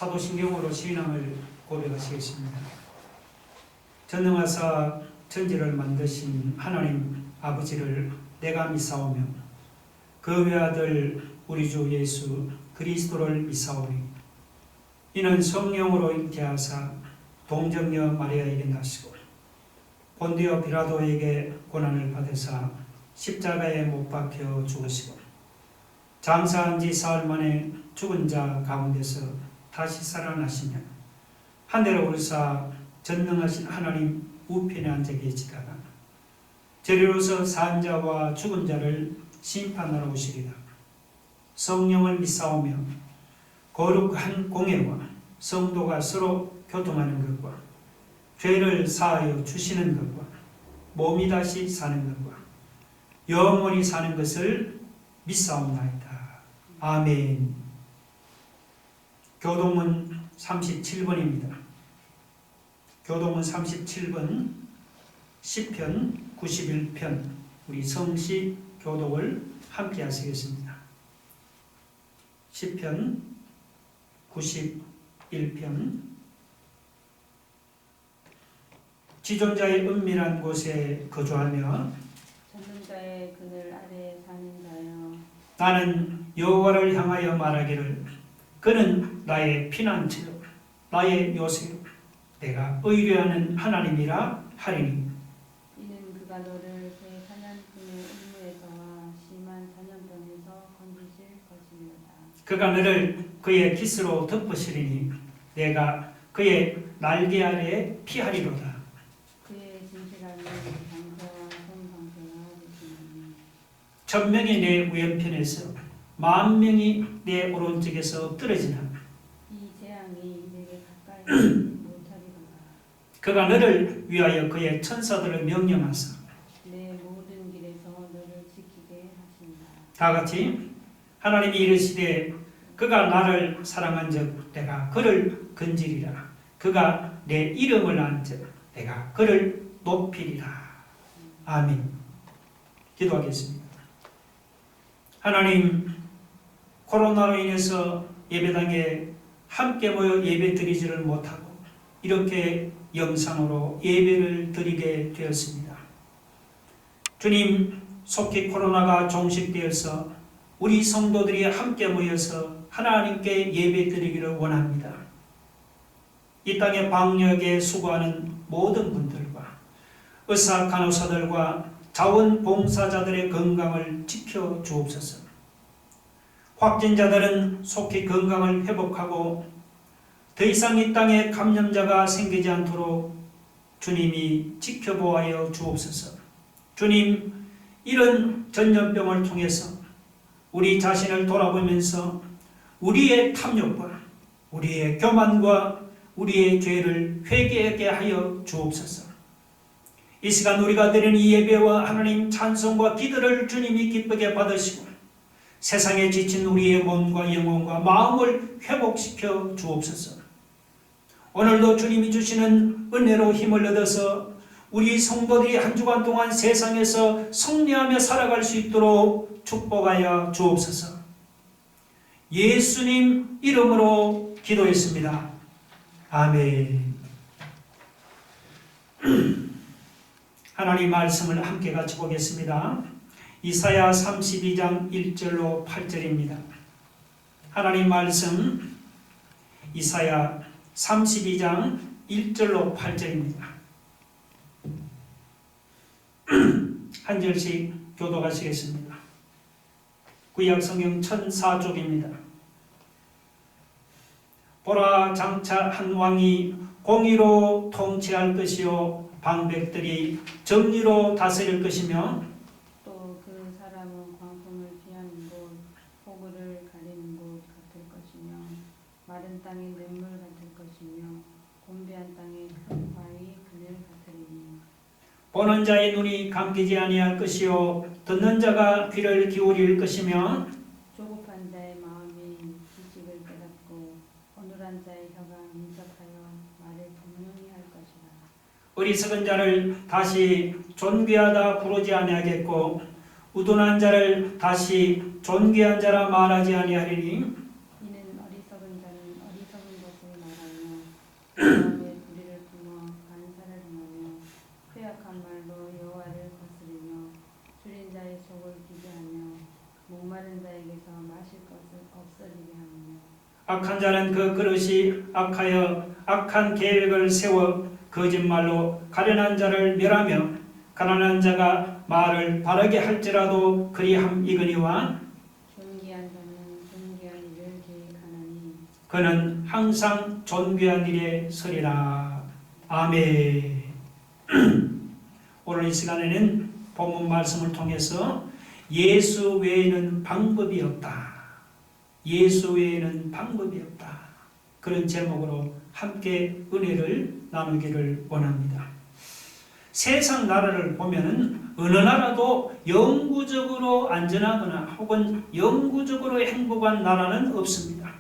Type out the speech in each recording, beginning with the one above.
사도신경으로 신앙을 고백하시겠습니다. 전능하사 천지를 만드신 하나님 아버지를 내가 믿사오며 그 외아들 우리 주 예수 그리스도를 믿사오니 이는 성령으로 잉태하사 동정녀 마리아에게 나시고 본디오 빌라도에게 고난을 받으사 십자가에 못 박혀 죽으시고 장사한 지 사흘 만에 죽은 자 가운데서 다시 살아나시며 하늘에 오르사 전능하신 하나님 우편에 앉아 계시다가 저리로서 산 자와 죽은 자를 심판하러 오시리라. 성령을 믿사오며 거룩한 공예와 성도가 서로 교통하는 것과 죄를 사하여 주시는 것과 몸이 다시 사는 것과 영원히 사는 것을 믿사옵나이다. 아멘. 교동은 37번입니다. 교동은 37번 10편 91편 우리 성시 교독을 함께 하시겠습니다. 10편 91편 지존자의 은밀한 곳에 거주하며 전능자의 그늘 아래 사는 자여 나는 여호와를 향하여 말하기를 그는 나의 피난처요 나의 요새요 내가 의뢰하는 하나님이라 하리니 이는 그가 너를 새 사냥꾼의 음모에서와 심한 사냥병에서 건지실 것이니라. 그가 너를 그의 깃으로 덮으시리니 내가 그의 날개 아래 피하리로다. 그의 진실함은 방패와 손방패와 하시니 1000명이 내 우연편에서 10,000명이 내 오른쪽에서 떨어지나 이 재앙이 내게 가까이 못하리로다. 그가 너를 위하여 그의 천사들을 명령하사 내 모든 길에서 너를 지키게 하신다. 다 같이 하나님이 이르시되 그가 나를 사랑한즉 내가 그를 건지리라. 그가 내 이름을 안즉 내가 그를 높이리라. 아멘. 기도하겠습니다. 하나님, 코로나로 인해서 예배당에 함께 모여 예배 드리지를 못하고 이렇게 영상으로 예배를 드리게 되었습니다. 주님, 속히 코로나가 종식되어서 우리 성도들이 함께 모여서 하나님께 예배 드리기를 원합니다. 이 땅의 방역에 수고하는 모든 분들과 의사 간호사들과 자원봉사자들의 건강을 지켜 주옵소서. 확진자들은 속히 건강을 회복하고 더 이상 이 땅에 감염자가 생기지 않도록 주님이 지켜보아여 주옵소서. 주님, 이런 전염병을 통해서 우리 자신을 돌아보면서 우리의 탐욕과 우리의 교만과 우리의 죄를 회개하게 하여 주옵소서. 이 시간 우리가 드리는 이 예배와 하나님 찬송과 기도를 주님이 기쁘게 받으시고 세상에 지친 우리의 몸과 영혼과 마음을 회복시켜 주옵소서. 오늘도 주님이 주시는 은혜로 힘을 얻어서 우리 성도들이 한 주간 동안 세상에서 승리하며 살아갈 수 있도록 축복하여 주옵소서. 예수님 이름으로 기도했습니다. 아멘. 하나님 말씀을 함께 같이 보겠습니다. 이사야 32장 1절로 8절입니다. 하나님 말씀 이사야 32장 1절로 8절입니다. 한 절씩 교독하시겠습니다. 구약 성경 1004쪽입니다. 보라, 장차 한 왕이 공의로 통치할 것이요 방백들이 정의로 다스릴 것이며 또 그 사람은 광풍을 피하는 곳, 폭우를 가리는 곳 같을 것이며 마른 땅에 냇물 같을 것이며 곤비한 땅에 큰 바위 그늘 같으리니 보는 자의 눈이 감기지 아니할 것이요 듣는 자가 귀를 기울일 것이며 조급한 자의 마음이 지식을 깨닫고 어눌한 자의 혀가 민첩하여 말을 분명히 할 것이라. 어리석은 자를 다시 존귀하다 부르지 아니하겠고 우둔한 자를 다시 존귀한 자라 말하지 아니하리니 이는 어리석은 자는 어리석은 악한 자는 그 그릇이 악하여 악한 계획을 세워 거짓말로 가련한 자를 멸하며 가난한 자가 말을 바르게 할지라도 그리함이거니와 존귀한 자는 존귀한 일을 계획하나니 그는 항상 존귀한 일에 서리라. 아멘. 오늘 이 시간에는 본문 말씀을 통해서 예수 외에는 방법이 없다. 예수 외에는 방법이 없다. 그런 제목으로 함께 은혜를 나누기를 원합니다. 세상 나라를 보면은 어느 나라도 영구적으로 안전하거나 혹은 영구적으로 행복한 나라는 없습니다.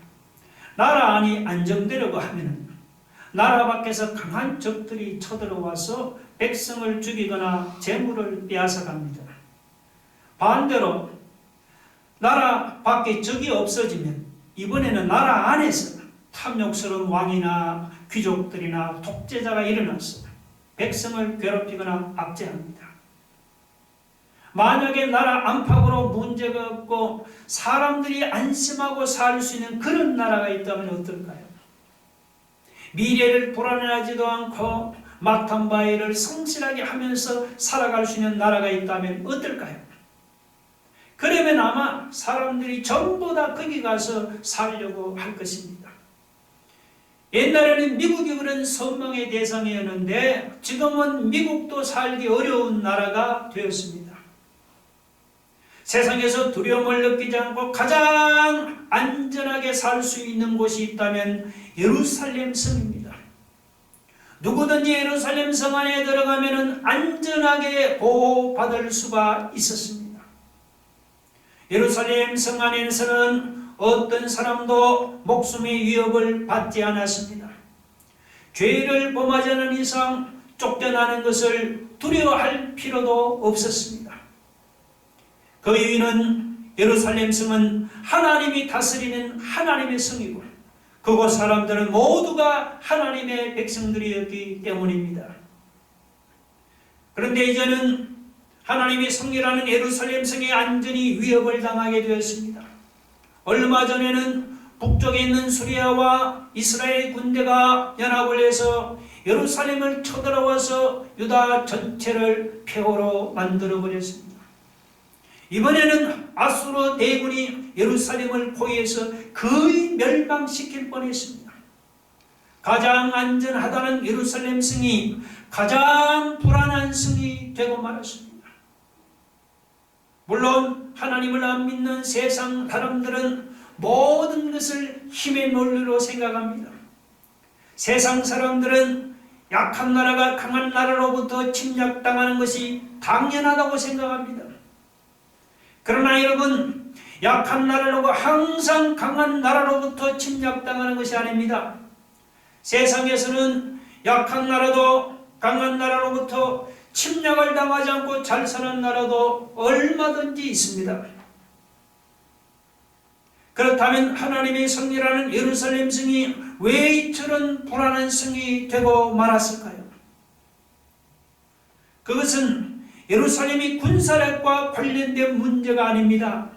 나라 안이 안정되려고 하면은 나라 밖에서 강한 적들이 쳐들어와서 백성을 죽이거나 재물을 빼앗아갑니다. 반대로 나라 밖에 적이 없어지면 이번에는 나라 안에서 탐욕스러운 왕이나 귀족들이나 독재자가 일어나서 백성을 괴롭히거나 압제합니다. 만약에 나라 안팎으로 문제가 없고 사람들이 안심하고 살 수 있는 그런 나라가 있다면 어떨까요? 미래를 불안해하지도 않고 맡은 바일을 성실하게 하면서 살아갈 수 있는 나라가 있다면 어떨까요? 그러면 아마 사람들이 전부 다 거기 가서 살려고 할 것입니다. 옛날에는 미국이 그런 선망의 대상이었는데 지금은 미국도 살기 어려운 나라가 되었습니다. 세상에서 두려움을 느끼지 않고 가장 안전하게 살 수 있는 곳이 있다면 예루살렘 성입니다. 누구든지 예루살렘 성 안에 들어가면 안전하게 보호받을 수가 있었습니다. 예루살렘 성 안에서는 어떤 사람도 목숨의 위협을 받지 않았습니다. 죄를 범하지 않은 이상 쫓겨나는 것을 두려워할 필요도 없었습니다. 그 이유는 예루살렘 성은 하나님이 다스리는 하나님의 성이고 그곳 사람들은 모두가 하나님의 백성들이었기 때문입니다. 그런데 이제는 하나님의 성이라는 예루살렘 성의 안전이 위협을 당하게 되었습니다. 얼마 전에는 북쪽에 있는 수리아와 이스라엘 군대가 연합을 해서 예루살렘을 쳐들어와서 유다 전체를 폐허로 만들어버렸습니다. 이번에는 아수르 대군이 예루살렘을 포위해서 거의 멸망시킬 뻔했습니다. 가장 안전하다는 예루살렘 성이 가장 불안한 성이 되고 말았습니다. 물론 하나님을 안 믿는 세상 사람들은 모든 것을 힘의 논리로 생각합니다. 세상 사람들은 약한 나라가 강한 나라로부터 침략당하는 것이 당연하다고 생각합니다. 그러나 여러분, 약한 나라로가 항상 강한 나라로부터 침략당하는 것이 아닙니다. 세상에서는 약한 나라도 강한 나라로부터 침략을 당하지 않고 잘 사는 나라도 얼마든지 있습니다. 그렇다면 하나님의 성이라는 예루살렘 성이 왜 이처럼 불안한 성이 되고 말았을까요? 그것은 예루살렘이 군사력과 관련된 문제가 아닙니다.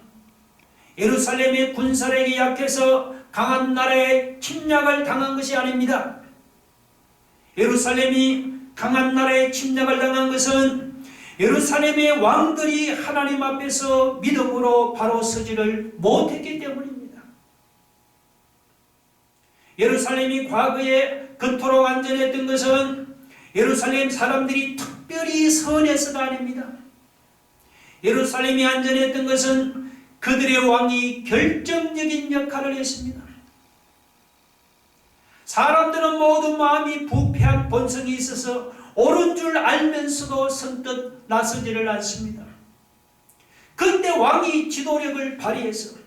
예루살렘이 군사력이 약해서 강한 나라에 침략을 당한 것이 아닙니다. 예루살렘이 강한 나라에 침략을 당한 것은 예루살렘의 왕들이 하나님 앞에서 믿음으로 바로 서지를 못했기 때문입니다. 예루살렘이 과거에 그토록 안전했던 것은 예루살렘 사람들이 특별히 선해서가 아닙니다. 예루살렘이 안전했던 것은 그들의 왕이 결정적인 역할을 했습니다. 사람들은 모두 마음이 부패한 본성이 있어서 옳은 줄 알면서도 선뜻 나서지를 않습니다. 그때 왕이 지도력을 발휘해서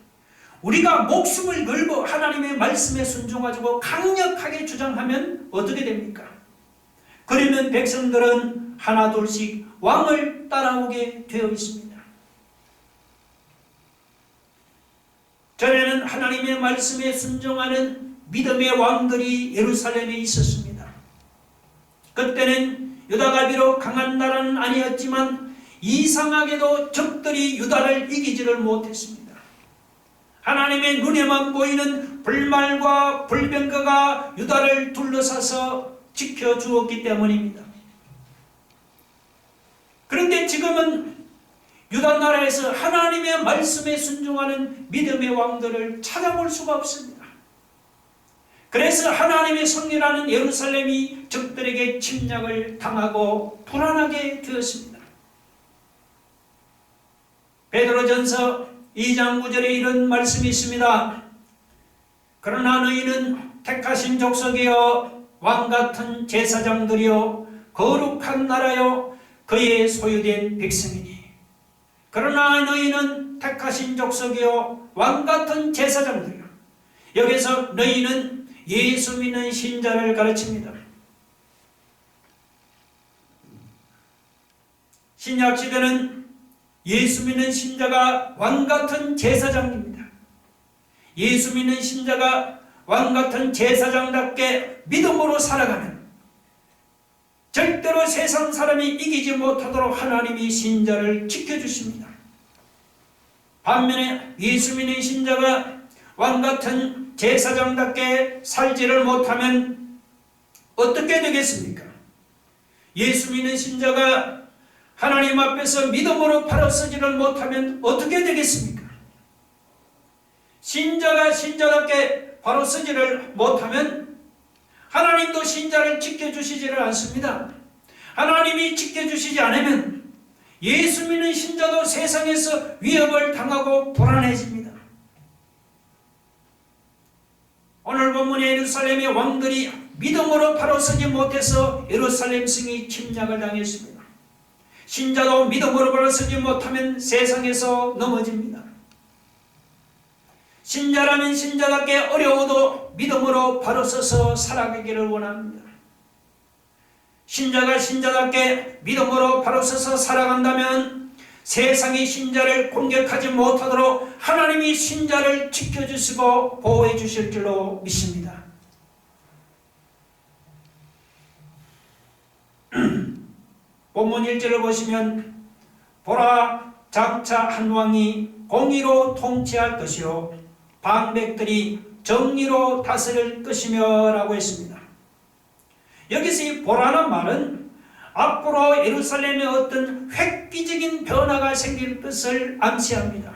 우리가 목숨을 걸고 하나님의 말씀에 순종하고 강력하게 주장하면 어떻게 됩니까? 그러면 백성들은 하나둘씩 왕을 따라오게 되어 있습니다. 전에는 하나님의 말씀에 순종하는 믿음의 왕들이 예루살렘에 있었습니다. 그때는 유다가 비록 강한 나라는 아니었지만 이상하게도 적들이 유다를 이기지를 못했습니다. 하나님의 눈에만 보이는 불말과 불병거가 유다를 둘러싸서 지켜주었기 때문입니다. 그런데 지금은 유다 나라에서 하나님의 말씀에 순종하는 믿음의 왕들을 찾아볼 수가 없습니다. 그래서 하나님의 성리라는 예루살렘이 적들에게 침략을 당하고 불안하게 되었습니다. 베드로전서 2장 9절에 이런 말씀이 있습니다. 그러나 너희는 택하신 족속이여 왕같은 제사장들이여 거룩한 나라여 그의 소유된 백성이니 그러나 너희는 택하신 족속이여 왕같은 제사장들이여. 여기서 너희는 예수 믿는 신자를 가르칩니다. 신약시대는 예수 믿는 신자가 왕같은 제사장입니다. 예수 믿는 신자가 왕같은 제사장답게 믿음으로 살아가면 절대로 세상 사람이 이기지 못하도록 하나님이 신자를 지켜주십니다. 반면에 예수 믿는 신자가 왕같은 제사장답게 살지를 못하면 어떻게 되겠습니까? 예수 믿는 신자가 하나님 앞에서 믿음으로 바로 서지를 못하면 어떻게 되겠습니까? 신자가 신자답게 바로 서지를 못하면 하나님도 신자를 지켜주시지를 않습니다. 하나님이 지켜주시지 않으면 예수 믿는 신자도 세상에서 위협을 당하고 불안해집니다. 오늘 본문의 예루살렘의 왕들이 믿음으로 바로 서지 못해서 예루살렘 성이 침략을 당했습니다. 신자도 믿음으로 바로 서지 못하면 세상에서 넘어집니다. 신자라면 신자답게 어려워도 믿음으로 바로 서서 살아가기를 원합니다. 신자가 신자답게 믿음으로 바로 서서 살아간다면 세상이 신자를 공격하지 못하도록 하나님이 신자를 지켜주시고 보호해 주실 줄로 믿습니다. 본문 1절을 보시면 보라 장차 한 왕이 공의로 통치할 것이요 방백들이 정의로 다스릴 것이며 라고 했습니다. 여기서 이 보라는 말은 앞으로 예루살렘에 어떤 획기적인 변화가 생길 것을 암시합니다.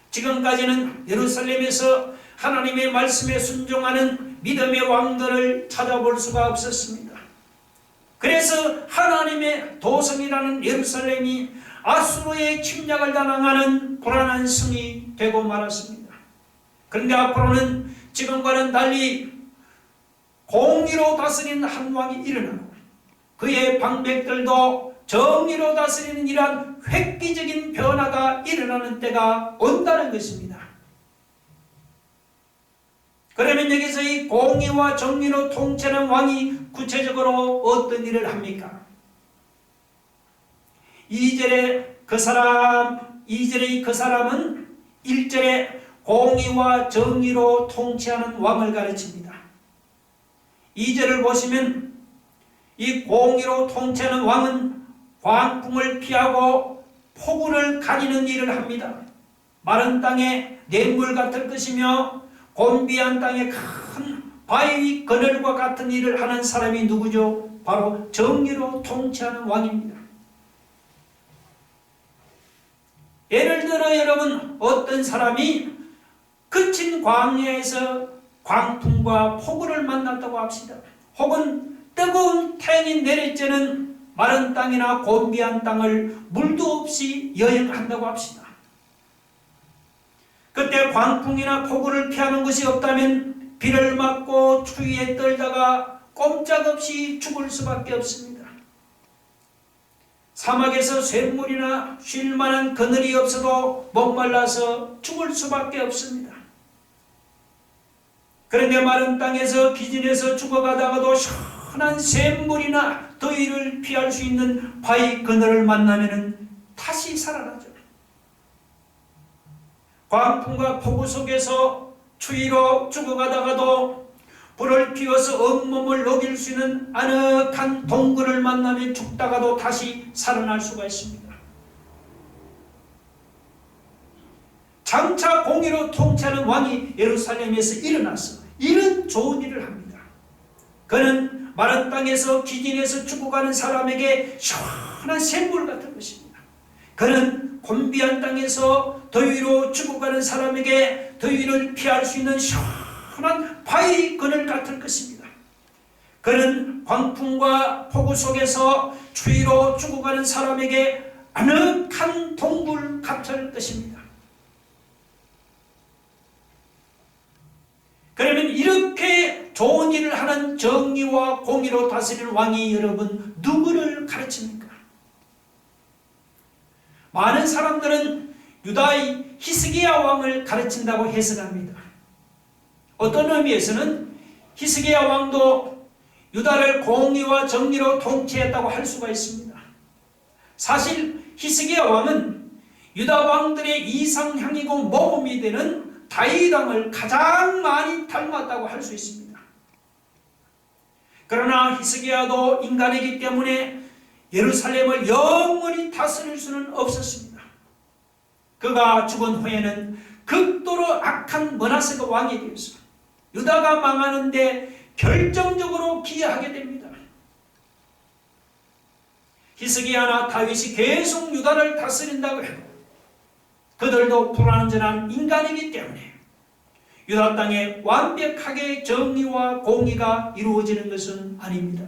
지금까지는 예루살렘에서 하나님의 말씀에 순종하는 믿음의 왕들을 찾아볼 수가 없었습니다. 그래서 하나님의 도성이라는 예루살렘이 아수르의 침략을 당하는 불안한 성이 되고 말았습니다. 그런데 앞으로는 지금과는 달리 공의로 다스리는 한 왕이 일어나고 그의 방백들도 정의로 다스리는 이러한 획기적인 변화가 일어나는 때가 온다는 것입니다. 그러면 여기서 이 공의와 정의로 통치하는 왕이 구체적으로 어떤 일을 합니까? 2절의 그 사람은 1절에 공의와 정의로 통치하는 왕을 가르칩니다. 2절을 보시면 이 공의로 통치하는 왕은 광풍을 피하고 폭우를 가리는 일을 합니다. 마른 땅에 냇물 같을 것이며 곤비한 땅에 큰 바위 그늘과 같은 일을 하는 사람이 누구죠? 바로 정의로 통치하는 왕입니다. 예를 들어 여러분 어떤 사람이 거친 광야에서 광풍과 폭우를 만났다고 합시다. 혹은 뜨거운 태양이 내리쬐는 마른 땅이나 곤비한 땅을 물도 없이 여행한다고 합시다. 그때 광풍이나 폭우를 피하는 것이 없다면 비를 맞고 추위에 떨다가 꼼짝없이 죽을 수밖에 없습니다. 사막에서 샘물이나 쉴 만한 그늘이 없어도 목말라서 죽을 수밖에 없습니다. 그런데 마른 땅에서 기진해서 죽어가다가도 시원한 샘물이나 더위를 피할 수 있는 바위 그늘을 만나면 다시 살아나죠. 광풍과 폭우 속에서 추위로 죽어가다가도 불을 피워서 온몸을 녹일 수 있는 아늑한 동굴을 만나면 죽다가도 다시 살아날 수가 있습니다. 장차 공의로 통치하는 왕이 예루살렘에서 일어나서 이런 좋은 일을 합니다. 그는 마른 땅에서 기진에서 죽어가는 사람에게 시원한 샘물 같은 것입니다. 그는 곤비한 땅에서 더위로 죽어가는 사람에게 더위를 피할 수 있는 시원한 바위 그늘 같을 것입니다. 그는 광풍과 폭우 속에서 추위로 죽어가는 사람에게 아늑한 동굴 같을 것입니다. 그러면 이렇게 좋은 일을 하는 정의와 공의로 다스리는 왕이 여러분 누구를 가르칩니까? 많은 사람들은 유다의 히스기야 왕을 가르친다고 해석합니다. 어떤 의미에서는 히스기야 왕도 유다를 공의와 정의로 통치했다고 할 수가 있습니다. 사실 히스기야 왕은 유다 왕들의 이상향이고 모범이 되는 다윗 왕을 가장 많이 닮았다고 할 수 있습니다. 그러나 히스기야도 인간이기 때문에 예루살렘을 영원히 다스릴 수는 없었습니다. 그가 죽은 후에는 극도로 악한 므낫세가 왕이 되어서 유다가 망하는데 결정적으로 기여하게 됩니다. 히스기야나 다윗이 계속 유다를 다스린다고 해도 그들도 불완전한 인간이기 때문에 유다 땅에 완벽하게 정의와 공의가 이루어지는 것은 아닙니다.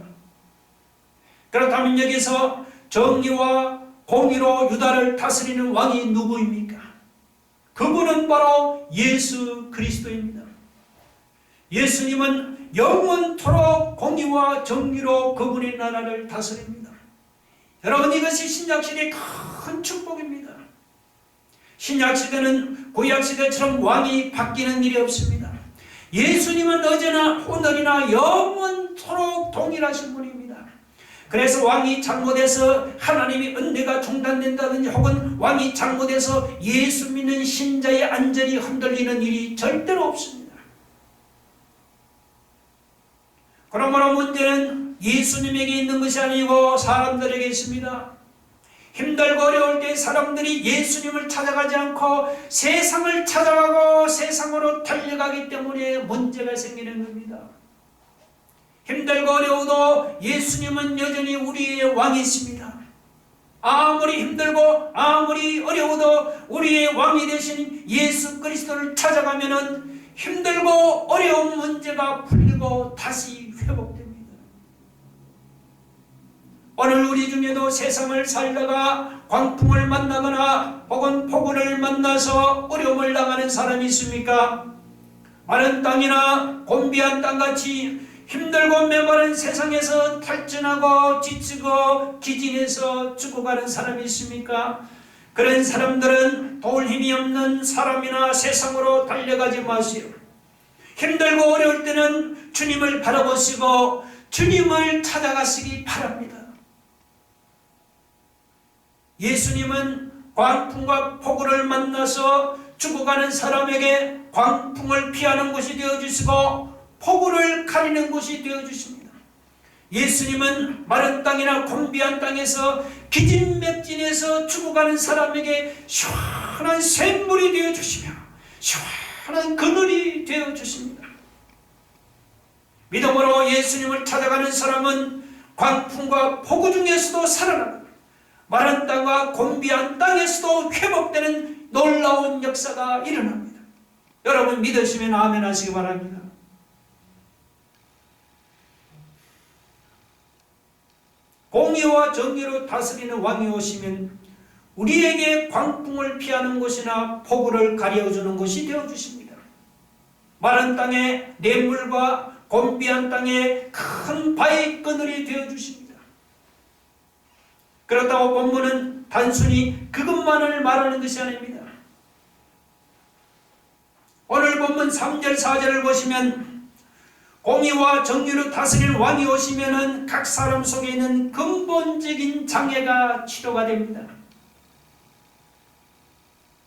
그렇다면 여기서 정의와 공의로 유다를 다스리는 왕이 누구입니까? 그분은 바로 예수 그리스도입니다. 예수님은 영원토록 공의와 정의로 그분의 나라를 다스립니다. 여러분, 이것이 신약시대의 큰 축복입니다. 신약시대는 구약시대처럼 왕이 바뀌는 일이 없습니다. 예수님은 어제나 오늘이나 영원토록 동일하신 분입니다. 그래서 왕이 잘못해서 하나님의 은혜가 중단된다든지 혹은 왕이 잘못해서 예수 믿는 신자의 안전이 흔들리는 일이 절대로 없습니다. 그러므로 문제는 예수님에게 있는 것이 아니고 사람들에게 있습니다. 힘들고 어려울 때 사람들이 예수님을 찾아가지 않고 세상을 찾아가고 세상으로 달려가기 때문에 문제가 생기는 겁니다. 힘들고 어려워도 예수님은 여전히 우리의 왕이십니다. 아무리 힘들고 아무리 어려워도 우리의 왕이 되신 예수 그리스도를 찾아가면은 힘들고 어려운 문제가 풀리고 다시 회복됩니다. 오늘 우리 중에도 세상을 살다가 광풍을 만나거나 혹은 폭우를 만나서 어려움을 당하는 사람이 있습니까? 마른 땅이나 곤비한 땅같이 힘들고 메마른 세상에서 탈진하고 지치고 기진해서 죽어가는 사람이 있습니까? 그런 사람들은 도울 힘이 없는 사람이나 세상으로 달려가지 마세요. 힘들고 어려울 때는 주님을 바라보시고 주님을 찾아가시기 바랍니다. 예수님은 광풍과 폭우를 만나서 죽어가는 사람에게 광풍을 피하는 곳이 되어주시고 폭우를 가리는 곳이 되어주십니다. 예수님은 마른 땅이나 곤비한 땅에서 기진맥진해서 죽어가는 사람에게 시원한 샘물이 되어주시며 시원한 그늘이 되어주십니다. 믿음으로 예수님을 찾아가는 사람은 광풍과 폭우 중에서도 살아납니다. 마른 땅과 곤비한 땅에서도 회복되는 놀라운 역사가 일어납니다. 여러분 믿으시면 아멘 하시기 바랍니다. 공의와 정의로 다스리는 왕이 오시면 우리에게 광풍을 피하는 곳이나 폭우를 가려주는 곳이 되어주십니다. 마른 땅에 냇물과 곤비한 땅에 큰 바위 그늘이 되어주십니다. 그렇다고 본문은 단순히 그것만을 말하는 것이 아닙니다. 오늘 본문 3절 4절을 보시면 공의와 정의로 다스리는 왕이 오시면은 각 사람 속에 있는 근본적인 장애가 치료가 됩니다.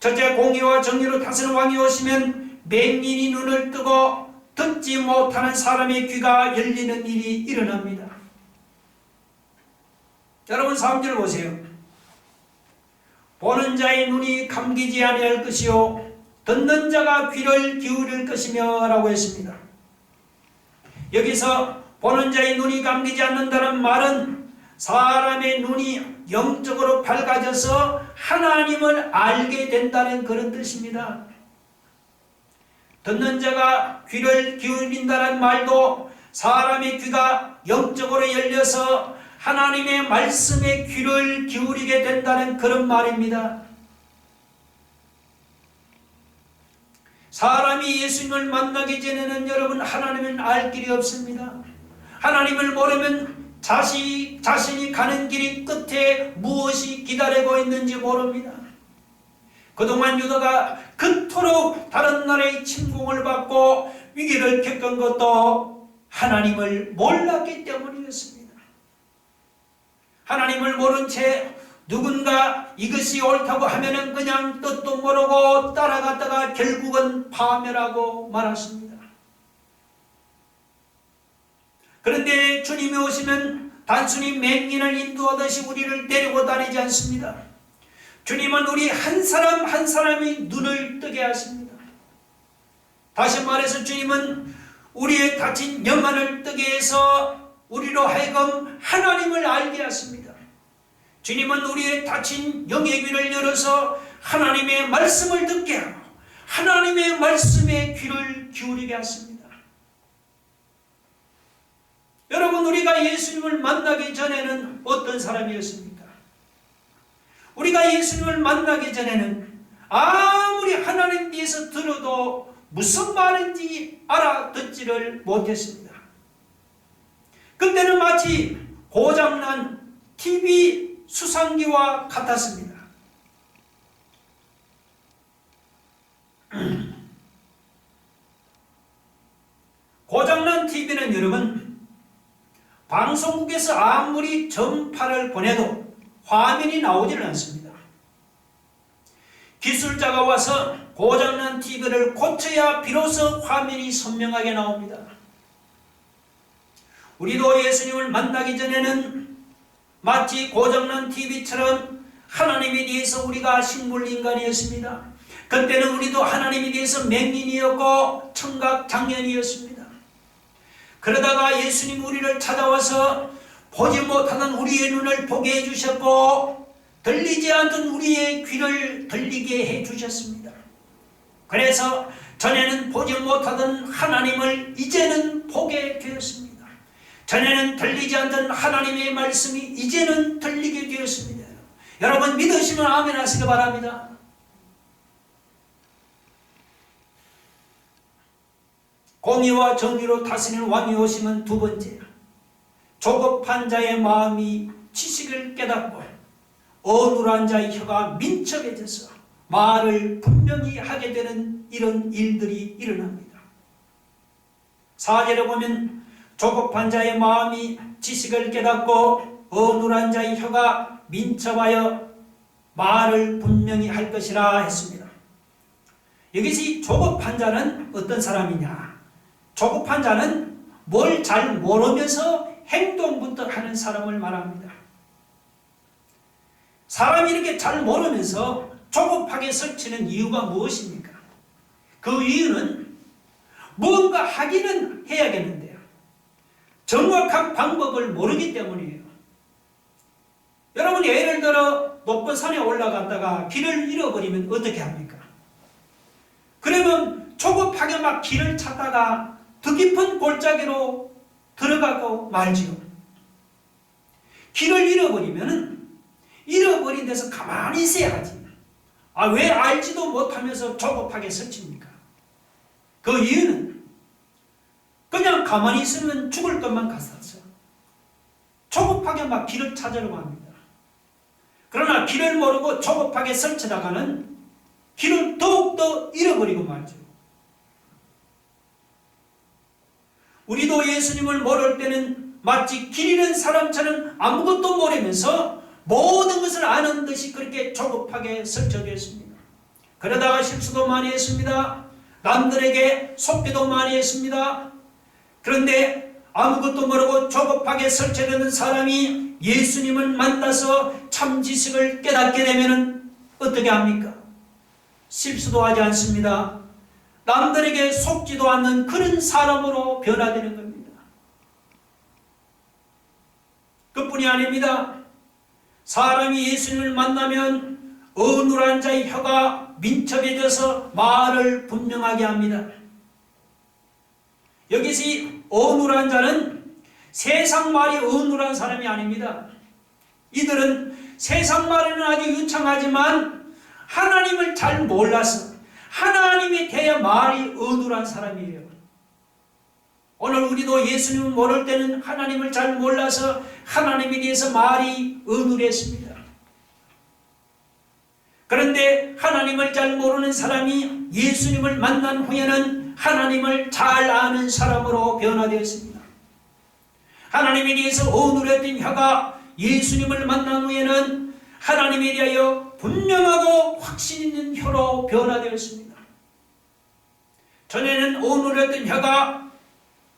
첫째, 공의와 정의로 다스리는 왕이 오시면 맹인이 눈을 뜨고 듣지 못하는 사람의 귀가 열리는 일이 일어납니다. 여러분 3절 보세요. 보는 자의 눈이 감기지 아니할 것이요 듣는 자가 귀를 기울일 것이며 라고 했습니다. 여기서 보는 자의 눈이 감기지 않는다는 말은 사람의 눈이 영적으로 밝아져서 하나님을 알게 된다는 그런 뜻입니다. 듣는 자가 귀를 기울인다는 말도 사람의 귀가 영적으로 열려서 하나님의 말씀에 귀를 기울이게 된다는 그런 말입니다. 사람이 예수님을 만나기 전에는 여러분 하나님을 알 길이 없습니다. 하나님을 모르면 자신이 가는 길이 끝에 무엇이 기다리고 있는지 모릅니다. 그동안 유다가 그토록 다른 나라의 침공을 받고 위기를 겪은 것도 하나님을 몰랐기 때문이었습니다. 하나님을 모른 채 누군가 이것이 옳다고 하면은 그냥 뜻도 모르고 따라갔다가 결국은 파멸하고 말았습니다. 그런데 주님이 오시면 단순히 맹인을 인도하듯이 우리를 데리고 다니지 않습니다. 주님은 우리 한 사람 한 사람의 눈을 뜨게 하십니다. 다시 말해서 주님은 우리의 닫힌 영안을 뜨게 해서 우리로 하여금 하나님을 알게 하십니다. 주님은 우리의 닫힌 영의 귀를 열어서 하나님의 말씀을 듣게 하고 하나님의 말씀에 귀를 기울이게 하십니다. 여러분, 우리가 예수님을 만나기 전에는 어떤 사람이었습니까? 우리가 예수님을 만나기 전에는 아무리 하나님 뒤에서 들어도 무슨 말인지 알아듣지를 못했습니다. 그때는 마치 고장난 TV 수상기와 같았습니다. 고장난 TV는 여러분, 방송국에서 아무리 전파를 보내도 화면이 나오지는 않습니다. 기술자가 와서 고장난 TV를 고쳐야 비로소 화면이 선명하게 나옵니다. 우리도 예수님을 만나기 전에는 마치 고장난 TV처럼 하나님에 대해서 우리가 식물인간이었습니다. 그때는 우리도 하나님에 대해서 맹인이었고 청각장애인이었습니다. 그러다가 예수님 우리를 찾아와서 보지 못하던 우리의 눈을 보게 해주셨고 들리지 않던 우리의 귀를 들리게 해주셨습니다. 그래서 전에는 보지 못하던 하나님을 이제는 보게 되었습니다. 전에는 들리지 않던 하나님의 말씀이 이제는 들리게 되었습니다. 여러분 믿으시면 아멘 하시기 바랍니다. 공의와 정의로 다스리는 왕이 오시면 두 번째, 조급한 자의 마음이 지식을 깨닫고 어눌한 자의 혀가 민첩해져서 말을 분명히 하게 되는 이런 일들이 일어납니다. 4절에 보면 조급한 자의 마음이 지식을 깨닫고 어눌한 자의 혀가 민첩하여 말을 분명히 할 것이라 했습니다. 여기서 이 조급한 자는 어떤 사람이냐? 조급한 자는 뭘 잘 모르면서 행동부터 하는 사람을 말합니다. 사람이 이렇게 잘 모르면서 조급하게 설치는 이유가 무엇입니까? 그 이유는 뭔가 하기는 해야겠는데요. 정확한 방법을 모르기 때문이에요. 여러분이 예를 들어 높은 산에 올라갔다가 길을 잃어버리면 어떻게 합니까? 그러면 조급하게 막 길을 찾다가 더 깊은 골짜기로 들어가고 말지요. 길을 잃어버리면 잃어버린 데서 가만히 있어야지. 왜 알지도 못하면서 조급하게 설칩니까? 그 이유는 그냥 가만히 있으면 죽을 것만 같았어요. 조급하게 막 길을 찾으려고 합니다. 그러나 길을 모르고 조급하게 설치다가는 길을 더욱더 잃어버리고 말죠. 우리도 예수님을 모를 때는 마치 길 잃은 사람처럼 아무것도 모르면서 모든 것을 아는 듯이 그렇게 조급하게 설쳐졌습니다. 그러다가 실수도 많이 했습니다. 남들에게 속기도 많이 했습니다. 그런데 아무것도 모르고 조급하게 설쳐되는 사람이 예수님을 만나서 참 지식을 깨닫게 되면 어떻게 합니까? 실수도 하지 않습니다. 남들에게 속지도 않는 그런 사람으로 변화되는 겁니다. 그뿐이 아닙니다. 사람이 예수님을 만나면 어눌한 자의 혀가 민첩해져서 말을 분명하게 합니다. 여기서 이 어눌한 자는 세상 말이 어눌한 사람이 아닙니다. 이들은 세상 말에는 아주 유창하지만 하나님을 잘 몰라서 하나님에 대해 말이 어눌한 사람이에요. 오늘 우리도 예수님을 모를 때는 하나님을 잘 몰라서 하나님에 대해서 말이 어눌했습니다. 그런데 하나님을 잘 모르는 사람이 예수님을 만난 후에는 하나님을 잘 아는 사람으로 변화되었습니다. 하나님에 대해서 어눌했던 혀가 예수님을 만난 후에는 하나님에 대하여 분명하고 확신 있는 혀로 변화되었습니다. 전에는 어눌했던 혀가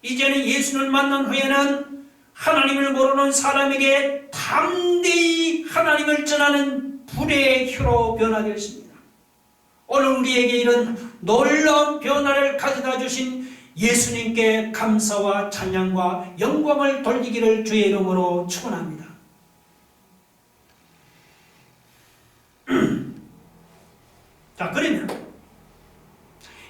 이제는 예수님을 만난 후에는 하나님을 모르는 사람에게 담대히 하나님을 전하는 불의 혀로 변화되었습니다. 오늘 우리에게 이런 놀라운 변화를 가져다 주신 예수님께 감사와 찬양과 영광을 돌리기를 주의 이름으로 축원합니다. 자, 그러면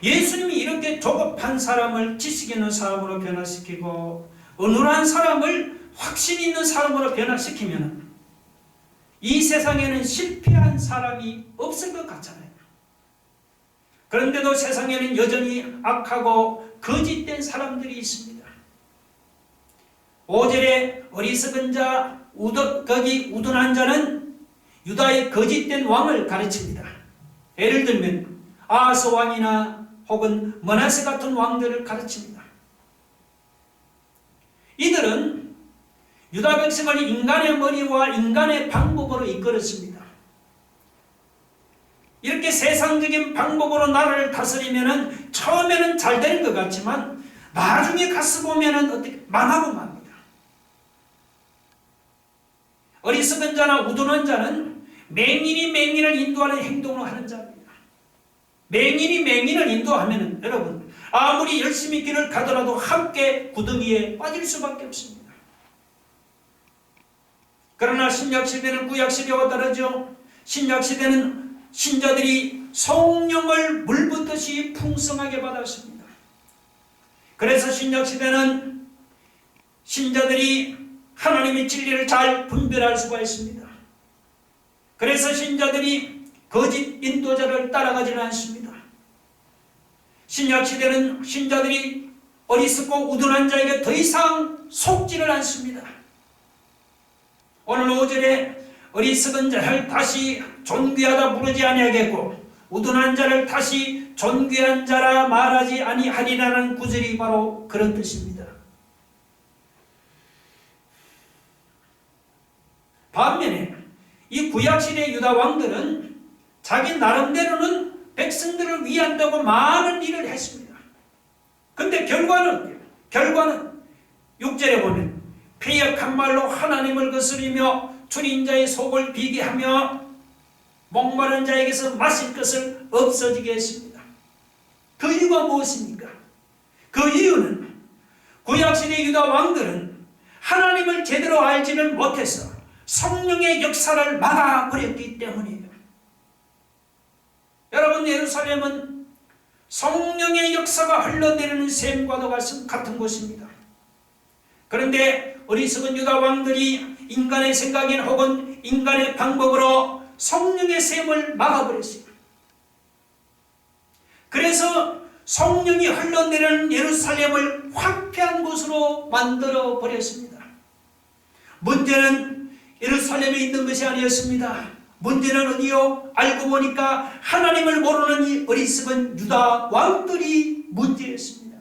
예수님이 이렇게 조급한 사람을 지식 있는 사람으로 변화시키고 어눌한 사람을 확신 있는 사람으로 변화시키면 이 세상에는 실패한 사람이 없을 것 같잖아요. 그런데도 세상에는 여전히 악하고 거짓된 사람들이 있습니다. 5절에 어리석은 자, 우둔한 자는 유다의 거짓된 왕을 가르칩니다. 예를 들면 아하스 왕이나 혹은 므낫세 같은 왕들을 가르칩니다. 이들은 유다 백성을 인간의 머리와 인간의 방법으로 이끌었습니다. 이렇게 세상적인 방법으로 나라를 다스리면 처음에는 잘 되는 것 같지만 나중에 가서 보면 어떻게 망하고 맙니다. 어리석은 자나 우둔한 자는 맹인이 맹인을 인도하는 행동을 하는 자입니다. 맹인이 맹인을 인도하면 여러분 아무리 열심히 길을 가더라도 함께 구덩이에 빠질 수밖에 없습니다. 그러나 신약시대는 구약시대와 다르죠. 신약시대는 신자들이 성령을 물붓듯이 풍성하게 받았습니다. 그래서 신약시대는 신자들이 하나님의 진리를 잘 분별할 수가 있습니다. 그래서 신자들이 거짓 인도자를 따라가지는 않습니다. 신약시대는 신자들이 어리석고 우둔한 자에게 더 이상 속지를 않습니다. 오늘 5절에 어리석은 자를 다시 존귀하다 부르지 아니하겠고 우둔한 자를 다시 존귀한 자라 말하지 아니하리라는 구절이 바로 그런 뜻입니다. 반면에 이 구약시대 유다 왕들은 자기 나름대로는 백성들을 위한다고 많은 일을 했습니다. 근데 결과는 6절에 보면 패역한 말로 하나님을 거스리며 줄인 자의 속을 비게 하며 목마른 자에게서 마실 것을 없어지게 했습니다. 그 이유가 무엇입니까? 그 이유는 구약시대 유다 왕들은 하나님을 제대로 알지를 못해서 성령의 역사를 막아버렸기 때문이에요. 여러분, 예루살렘은 성령의 역사가 흘러내리는 샘과도 같은 곳입니다. 그런데 어리석은 유다 왕들이 인간의 생각인 혹은 인간의 방법으로 성령의 샘을 막아버렸어요. 그래서 성령이 흘러내리는 예루살렘을 황폐한 곳으로 만들어 버렸습니다. 문제는 예루살렘에 있는 것이 아니었습니다. 문제는 어디요? 알고 보니까 하나님을 모르는 이 어리석은 유다 왕들이 문제였습니다.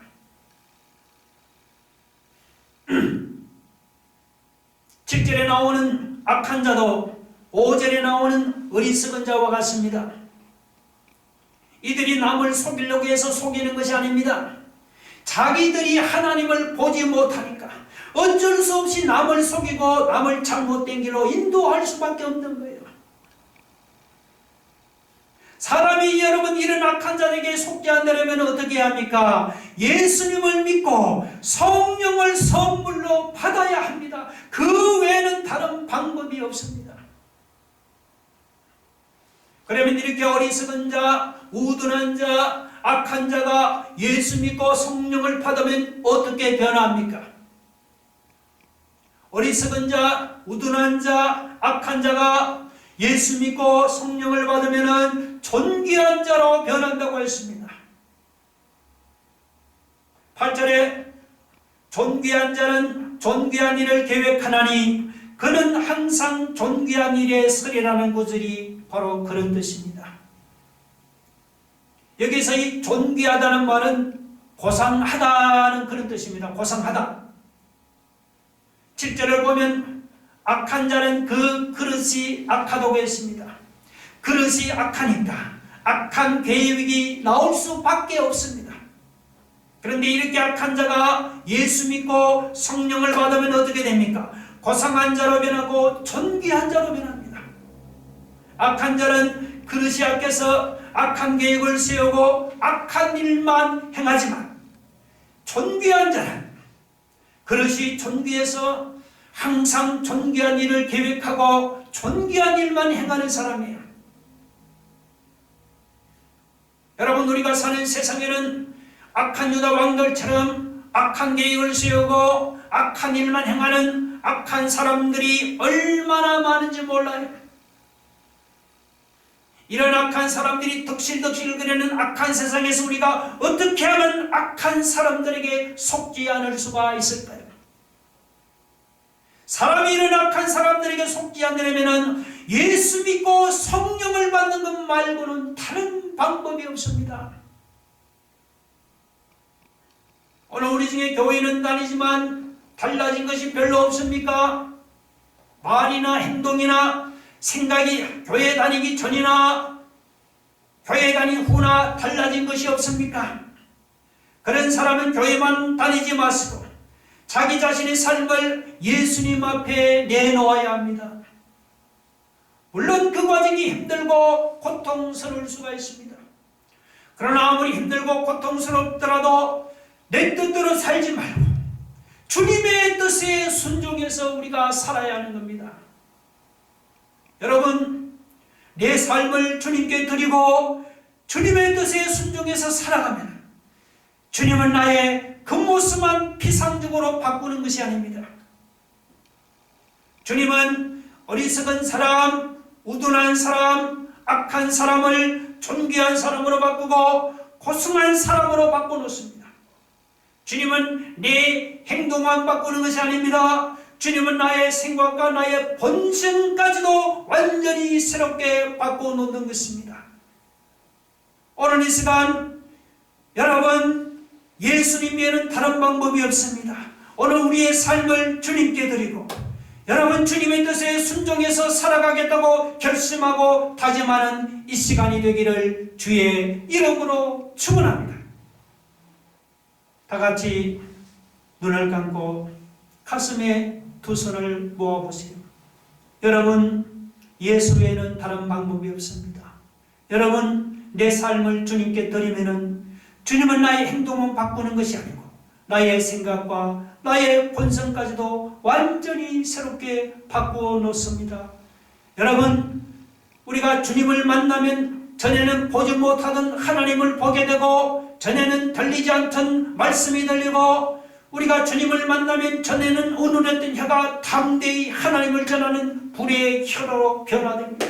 7절에 나오는 악한 자도 5절에 나오는 어리석은 자와 같습니다. 이들이 남을 속이려고 해서 속이는 것이 아닙니다. 자기들이 하나님을 보지 못하니까 어쩔 수 없이 남을 속이고 남을 잘못된 길로 인도할 수밖에 없는 거예요. 사람이 여러분 이런 악한 자에게 속지 않으려면 어떻게 해야 합니까? 예수님을 믿고 성령을 선물로 받아야 합니다. 그 외에는 다른 방법이 없습니다. 그러면 이렇게 어리석은 자, 우둔한 자, 악한 자가 예수 믿고 성령을 받으면 어떻게 변합니까? 어리석은 자, 우둔한 자, 악한 자가 예수 믿고 성령을 받으면 존귀한 자로 변한다고 했습니다. 8절에 존귀한 자는 존귀한 일을 계획하나니 그는 항상 존귀한 일에 서리라는 구절이 바로 그런 뜻입니다. 여기서 이 존귀하다는 말은 고상하다는 그런 뜻입니다. 고상하다. 7절을 보면 악한 자는 그 그릇이 악하다고 했습니다. 그릇이 악하니까 악한 계획이 나올 수밖에 없습니다. 그런데 이렇게 악한 자가 예수 믿고 성령을 받으면 어떻게 됩니까? 고상한 자로 변하고 존귀한 자로 변합니다. 악한 자는 그릇이 악해서 악한 계획을 세우고 악한 일만 행하지만 존귀한 자는 그릇이 존귀해서 항상 존귀한 일을 계획하고 존귀한 일만 행하는 사람이에요. 여러분, 우리가 사는 세상에는 악한 유다 왕들처럼 악한 계획을 세우고 악한 일만 행하는 악한 사람들이 얼마나 많은지 몰라요. 이런 악한 사람들이 덕실덕실거리는 악한 세상에서 우리가 어떻게 하면 악한 사람들에게 속지 않을 수가 있을까요? 사람이 이런 악한 사람들에게 속지 않으려면 예수 믿고 성령을 받는 것 말고는 다른 방법이 없습니다. 오늘 우리 중에 교회는 다니지만 달라진 것이 별로 없습니까? 말이나 행동이나 생각이 교회 다니기 전이나 교회 다닌 후나 달라진 것이 없습니까? 그런 사람은 교회만 다니지 마시고 자기 자신의 삶을 예수님 앞에 내놓아야 합니다. 물론 그 과정이 힘들고 고통스러울 수가 있습니다. 그러나 아무리 힘들고 고통스럽더라도 내 뜻대로 살지 말고 주님의 뜻에 순종해서 우리가 살아야 하는 겁니다. 여러분, 내 삶을 주님께 드리고 주님의 뜻에 순종해서 살아가면 주님은 나의 겉모습만 피상적으로 바꾸는 것이 아닙니다. 주님은 어리석은 사람, 우둔한 사람, 악한 사람을 존귀한 사람으로 바꾸고 고승한 사람으로 바꿔놓습니다. 주님은 내 행동만 바꾸는 것이 아닙니다. 주님은 나의 생각과 나의 본성까지도 완전히 새롭게 바꿔놓는 것입니다. 오늘 이 시간 여러분, 예수님 외에는 다른 방법이 없습니다. 오늘 우리의 삶을 주님께 드리고 여러분 주님의 뜻에 순종해서 살아가겠다고 결심하고 다짐하는 이 시간이 되기를 주의 이름으로 축원합니다. 다 같이 눈을 감고 가슴에 두 손을 모아보세요. 여러분, 예수 외에는 다른 방법이 없습니다. 여러분, 내 삶을 주님께 드리면은 주님은 나의 행동만 바꾸는 것이 아니고 나의 생각과 나의 본성까지도 완전히 새롭게 바꾸어 놓습니다. 여러분, 우리가 주님을 만나면 전에는 보지 못하던 하나님을 보게 되고 전에는 들리지 않던 말씀이 들리고 우리가 주님을 만나면 전에는 어눌했던 혀가 담대히 하나님을 전하는 불의 혀로 변화됩니다.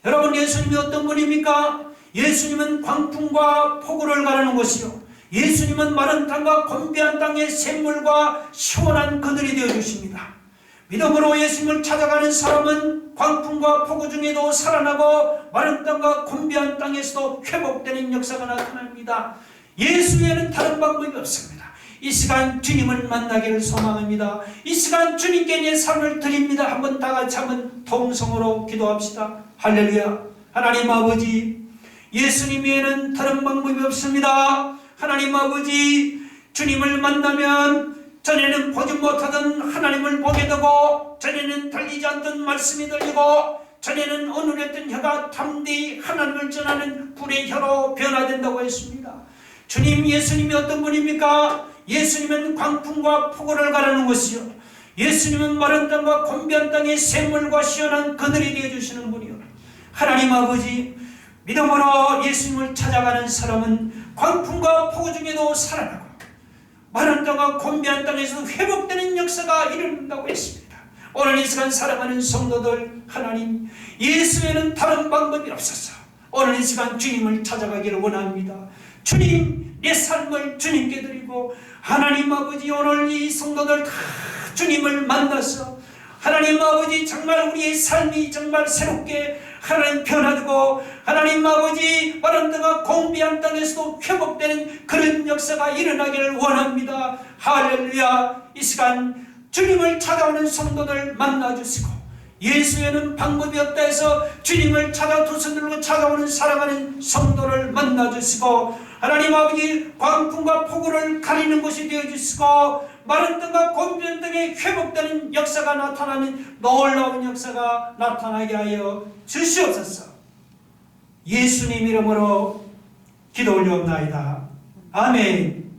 여러분, 예수님이 어떤 분입니까? 예수님은 광풍과 폭우를 가르는 것이요, 예수님은 마른 땅과 곤비한 땅의 샘물과 시원한 그늘이 되어주십니다. 믿음으로 예수님을 찾아가는 사람은 광풍과 폭우 중에도 살아나고 마른 땅과 곤비한 땅에서도 회복되는 역사가 나타납니다. 예수 외에는 다른 방법이 없습니다. 이 시간 주님을 만나기를 소망합니다. 이 시간 주님께 내 삶을 드립니다. 한번 다 같이 한번 통성으로 기도합시다. 할렐루야. 하나님 아버지, 예수님 외에는 다른 방법이 없습니다. 하나님 아버지, 주님을 만나면 전에는 보지 못하던 하나님을 보게 되고 전에는 들리지 않던 말씀이 들리고 전에는 어눌했던 혀가 담대히 하나님을 전하는 불의 혀로 변화된다고 했습니다. 주님 예수님이 어떤 분입니까? 예수님은 광풍과 폭우를 가르는 것이요, 예수님은 마른 땅과 곤비한 땅의 샘물과 시원한 그늘이 되어주시는 분이요, 하나님 아버지, 믿음으로 예수님을 찾아가는 사람은 광풍과 폭우 중에도 살아나고 마른 땅과 곤비한 땅에서도 회복되는 역사가 일어난다고 했습니다. 오늘 이 시간 사랑하는 성도들, 하나님 예수에는 다른 방법이 없어서 오늘 이 시간 주님을 찾아가기를 원합니다. 주님, 내 삶을 주님께 드리고 하나님 아버지, 오늘 이 성도들 다 주님을 만나서 하나님 아버지, 정말 우리의 삶이 정말 새롭게 하나님 변화되고 하나님 아버지, 마른 땅과 곤비한 땅에서도 회복되는 그런 역사가 일어나기를 원합니다. 할렐루야. 이 시간 주님을 찾아오는 성도들 만나주시고, 예수에는 방법이 없다 해서 주님을 찾아 두 손 들고 찾아오는 사랑하는 성도를 만나주시고, 하나님 아버지, 광풍과 폭우를 가리는 곳이 되어주시고 마른 땅과 곤비한 땅에 회복되는 역사가 나타나는 놀라운 역사가 나타나게 하여 주시옵소서. 예수님 이름으로 기도 올려옵나이다. 아멘.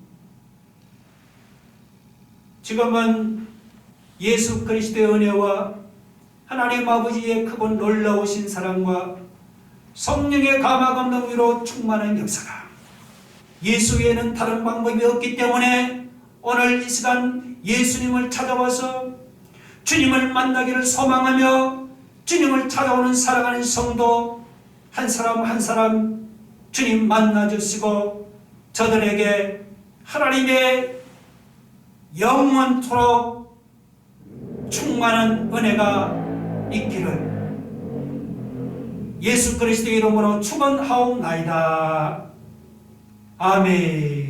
지금은 예수 그리스도의 은혜와 하나님 아버지의 크고 놀라우신 사랑과 성령의 감화 감동으로 충만한 역사가, 예수 외에는 다른 방법이 없기 때문에 오늘 이 시간 예수님을 찾아와서 주님을 만나기를 소망하며 주님을 찾아오는 사랑하는 성도 한 사람 한 사람 주님 만나주시고 저들에게 하나님의 영원토록 충만한 은혜가 있기를 예수 그리스도의 이름으로 축원하옵나이다. 아멘.